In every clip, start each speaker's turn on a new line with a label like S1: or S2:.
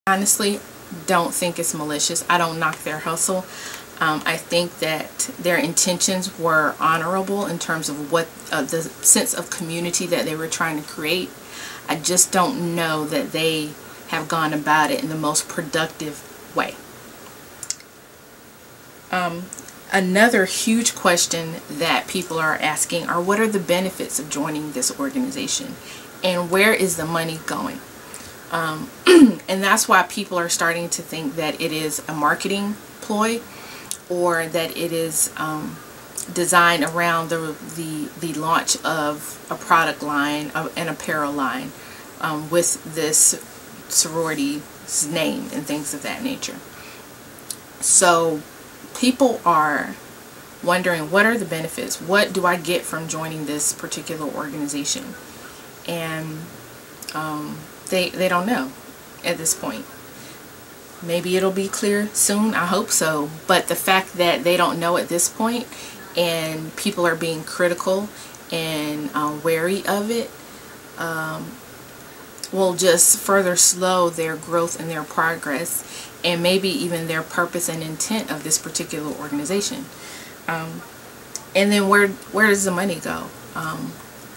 S1: honestly don't think it's malicious. I don't knock their hustle. I think that their intentions were honorable in terms of what the sense of community that they were trying to create. I just don't know that they have gone about it in the most productive way. Another huge question that people are asking are, what are the benefits of joining this organization and where is the money going? And that's why people are starting to think that it is a marketing ploy, or that it is designed around the launch of a product line, an apparel line, with this sorority's name and things of that nature. So people are wondering, what are the benefits? What do I get from joining this particular organization? And they don't know at this point. Maybe it'll be clear soon, I hope so. But the fact that they don't know at this point, and people are being critical and wary of it, will just further slow their growth and their progress, and maybe even their purpose and intent of this particular organization. And then where does the money go?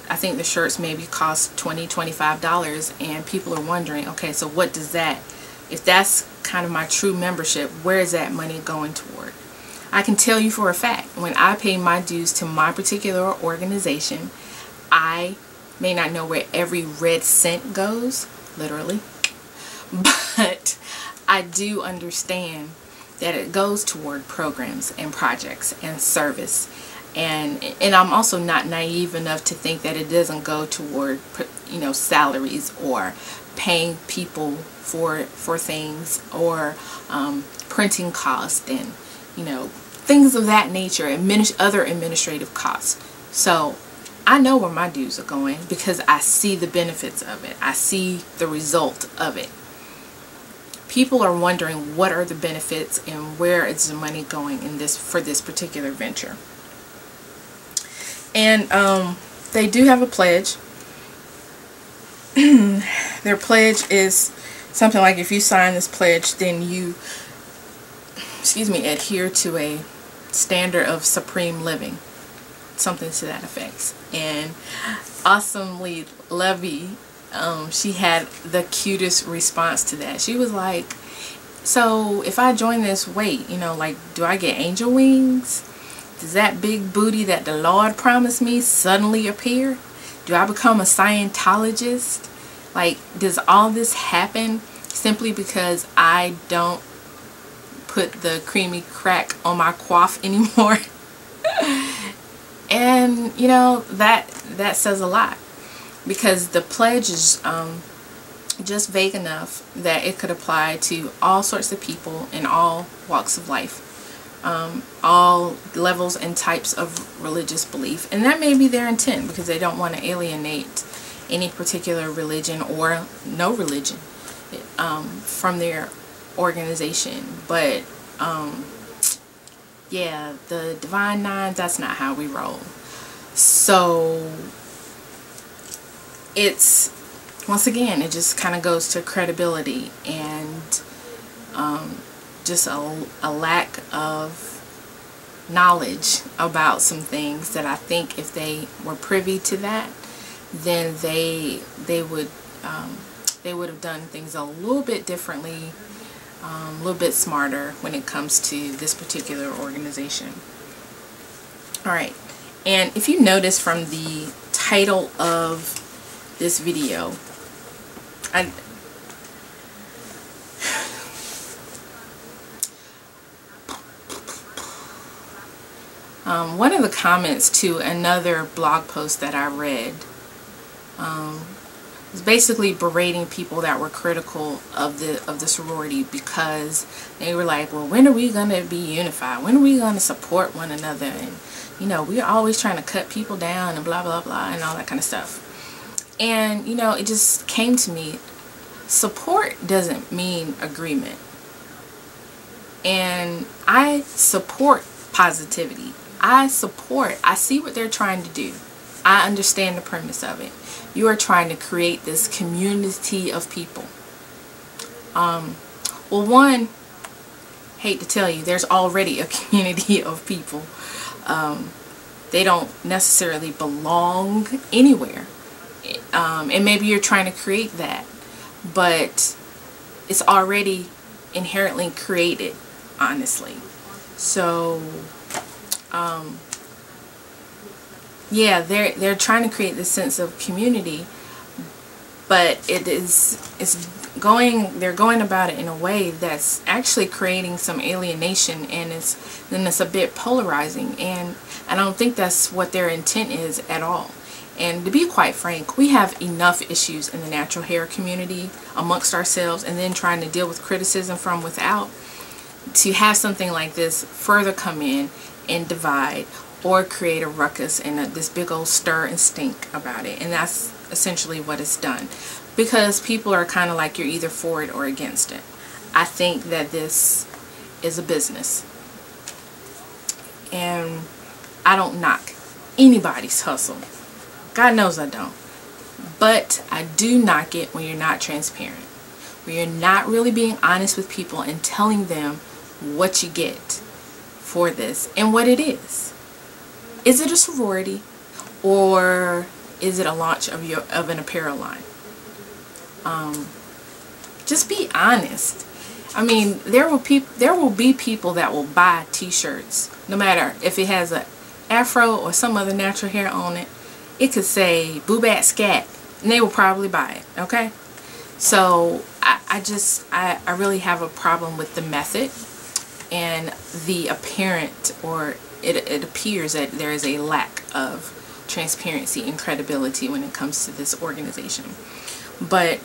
S1: I think the shirts maybe cost $20, $25, and people are wondering, okay, so what does that, if that's kind of my true membership, where is that money going toward? I can tell you for a fact, when I pay my dues to my particular organization, I may not know where every red cent goes, literally, but I do understand that it goes toward programs and projects and service. And I'm also not naive enough to think that it doesn't go toward, you know, salaries or paying people for things, or printing costs, and, you know, things of that nature, other administrative costs. So I know where my dues are going because I see the benefits of it. I see the result of it. People are wondering, what are the benefits and where is the money going in this, for this particular venture? And they do have a pledge. Their pledge is something like, if you sign this pledge, then you, adhere to a standard of supreme living, something to that effect. And awesomely, Luvvie, she had the cutest response to that. She was like, so if I join this, wait, you know, like, do I get angel wings? Does that big booty that the Lord promised me suddenly appear? Do I become a Scientologist? Like, does all this happen simply because I don't put the creamy crack on my coif anymore? And, you know, that says a lot, because the pledge is just vague enough that it could apply to all sorts of people in all walks of life. All levels and types of religious belief, and that may be their intent, because they don't want to alienate any particular religion or no religion from their organization. But yeah, the Divine Nine, that's not how we roll. So it's, once again, it just kind of goes to credibility and just a lack of knowledge about some things that I think if they were privy to that, then they would have done things a little bit differently, a little bit smarter when it comes to this particular organization. Alright, and if you notice from the title of this video, one of the comments to another blog post that I read was basically berating people that were critical of the sorority, because they were like, well, when are we going to be unified? When are we going to support one another? And, you know, we're always trying to cut people down and blah, blah, blah, and all that kind of stuff. And, you know, it just came to me, support doesn't mean agreement. And I support positivity. I see what they're trying to do. I understand the premise of it. You are trying to create this community of people. Well, one, hate to tell you, there's already a community of people. They don't necessarily belong anywhere. And maybe you're trying to create that, but it's already inherently created, honestly. So, yeah, they're trying to create this sense of community, but they're going about it in a way that's actually creating some alienation, and it's a bit polarizing, and I don't think that's what their intent is at all. And to be quite frank, we have enough issues in the natural hair community amongst ourselves, and then trying to deal with criticism from without, to have something like this further come in and divide or create a ruckus and this big old stir and stink about it. And that's essentially what it's done, because people are kind of like, you're either for it or against it. I think that this is a business, and I don't knock anybody's hustle. God knows I don't. But I do knock it when you're not transparent, when you're not really being honest with people and telling them what you get for this and what it is. Is it a sorority, or is it a launch of an apparel line? Just be honest. I mean, there will be people that will buy t-shirts, no matter if it has an afro or some other natural hair on it. It could say boobat scat, and they will probably buy it. Okay, so I really have a problem with the method and the apparent, or it appears that there is a lack of transparency and credibility when it comes to this organization. But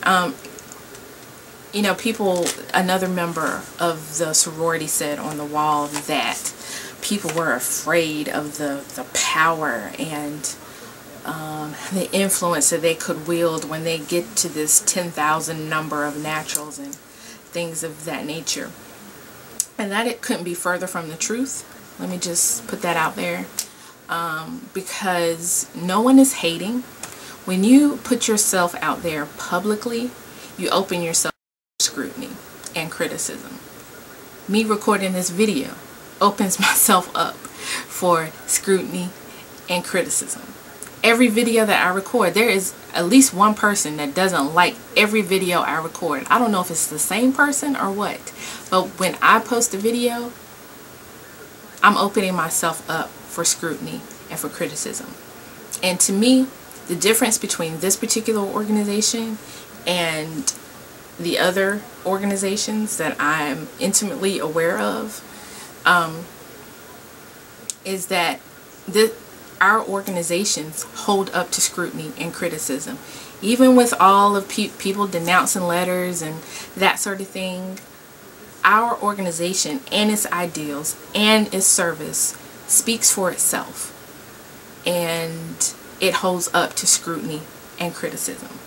S1: you know, another member of the sorority said on the wall that people were afraid of the power and the influence that they could wield when they get to this 10,000 number of naturals and things of that nature. And that it couldn't be further from the truth. Let me just put that out there. Because no one is hating. When you put yourself out there publicly, you open yourself to scrutiny and criticism. Me recording this video opens myself up for scrutiny and criticism. Every video that I record, there is at least one person that doesn't like every video I record. I don't know if it's the same person or what, but when I post a video, I'm opening myself up for scrutiny and for criticism. And to me, the difference between this particular organization and the other organizations that I'm intimately aware of is that our organizations hold up to scrutiny and criticism. Even with all of people denouncing letters and that sort of thing, our organization and its ideals and its service speaks for itself, and it holds up to scrutiny and criticism.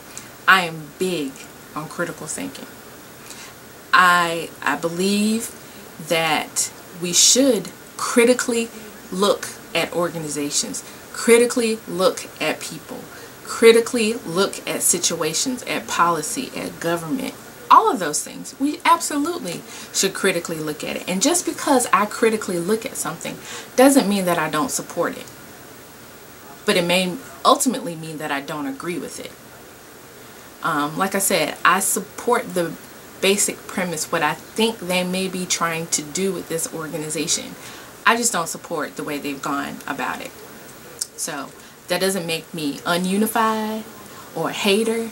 S1: I am big on critical thinking. I believe that we should critically look at organizations, critically look at people, critically look at situations, at policy, at government, all of those things. We absolutely should critically look at it. And just because I critically look at something doesn't mean that I don't support it. But it may ultimately mean that I don't agree with it. Like I said, I support the basic premise, what I think they may be trying to do with this organization. I just don't support the way they've gone about it. So that doesn't make me ununified or a hater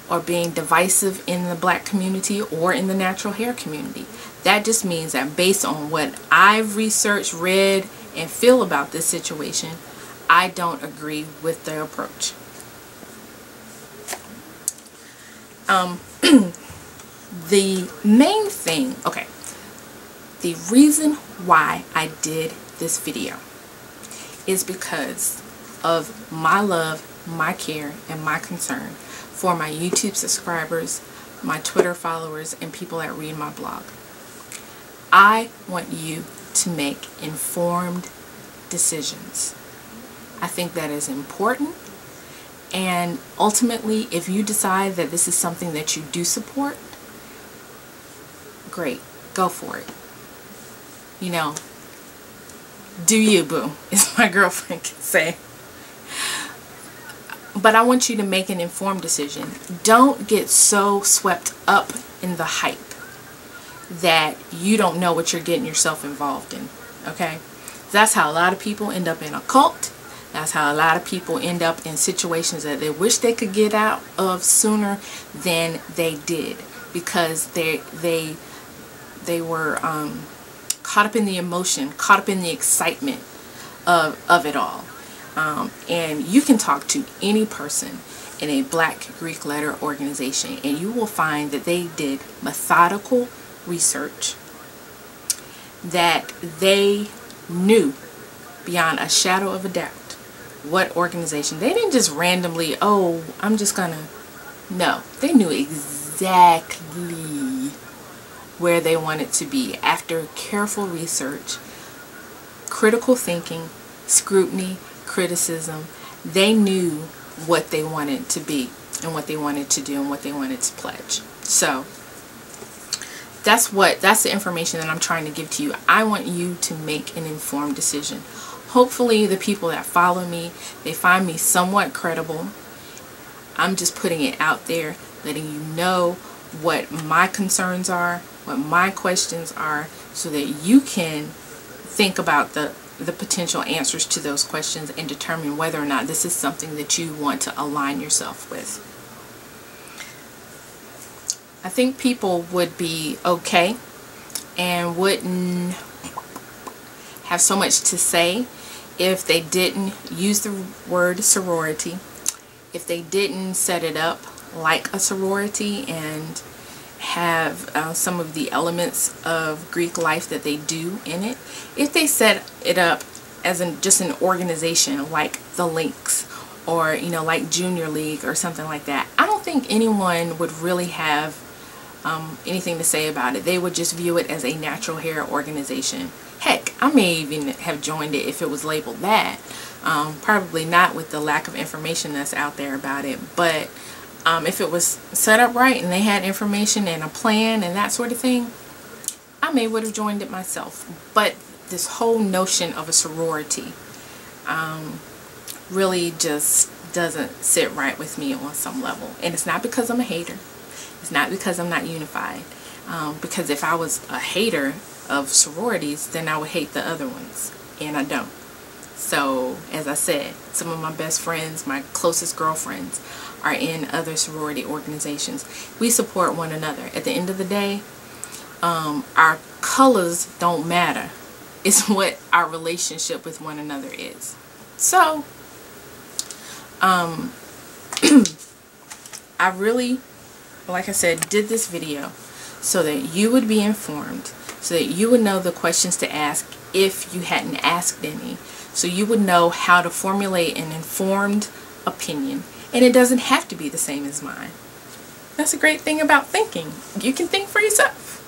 S1: or being divisive in the black community or in the natural hair community. That just means that based on what I've researched, read, and feel about this situation, I don't agree with their approach. The main thing, okay, the reason why I did this video is because of my love, my care, and my concern for my YouTube subscribers, my Twitter followers, and people that read my blog. I want you to make informed decisions. I think that is important, and ultimately, if you decide that this is something that you do support, great. Go for it. You know, do you, boo, as my girlfriend can say. But I want you to make an informed decision. Don't get so swept up in the hype that you don't know what you're getting yourself involved in. Okay? That's how a lot of people end up in a cult. That's how a lot of people end up in situations that they wish they could get out of sooner than they did, because they were caught up in the emotion, caught up in the excitement of it all. And you can talk to any person in a Black Greek letter organization, and you will find that they did methodical research, that they knew beyond a shadow of a doubt what organization. They didn't just randomly, oh, I'm just gonna. No, they knew exactly where they wanted to be after careful research, critical thinking, scrutiny, criticism. They knew what they wanted to be and what they wanted to do and what they wanted to pledge. So that's the information that I'm trying to give to you. I want you to make an informed decision. Hopefully the people that follow me, they find me somewhat credible. I'm just putting it out there, letting you know what my concerns are, what my questions are, so that you can think about the potential answers to those questions and determine whether or not this is something that you want to align yourself with. I think people would be okay and wouldn't have so much to say if they didn't use the word sorority, if they didn't set it up like a sorority and have some of the elements of Greek life that they do in it. If they set it up as just an organization like the Links, or like Junior League or something like that, I don't think anyone would really have anything to say about it. They would just view it as a natural hair organization. Heck, I may even have joined it if it was labeled that. Probably not with the lack of information that's out there about it, but if it was set up right and they had information and a plan and that sort of thing, I may would have joined it myself. But this whole notion of a sorority really just doesn't sit right with me on some level. And it's not because I'm a hater. It's not because I'm not unified. Because if I was a hater of sororities, then I would hate the other ones. And I don't. So, as I said, some of my best friends, my closest girlfriends, are in other sorority organizations. We support one another. At the end of the day, our colors don't matter. It's what our relationship with one another is. So, I really, like I said, did this video so that you would be informed, so that you would know the questions to ask if you hadn't asked any, so you would know how to formulate an informed opinion. And it doesn't have to be the same as mine. That's a great thing about thinking. You can think for yourself.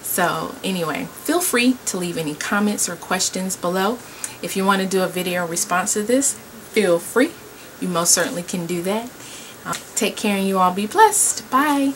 S1: So anyway, feel free to leave any comments or questions below. If you want to do a video in response to this, feel free. You most certainly can do that. Take care and you all be blessed. Bye.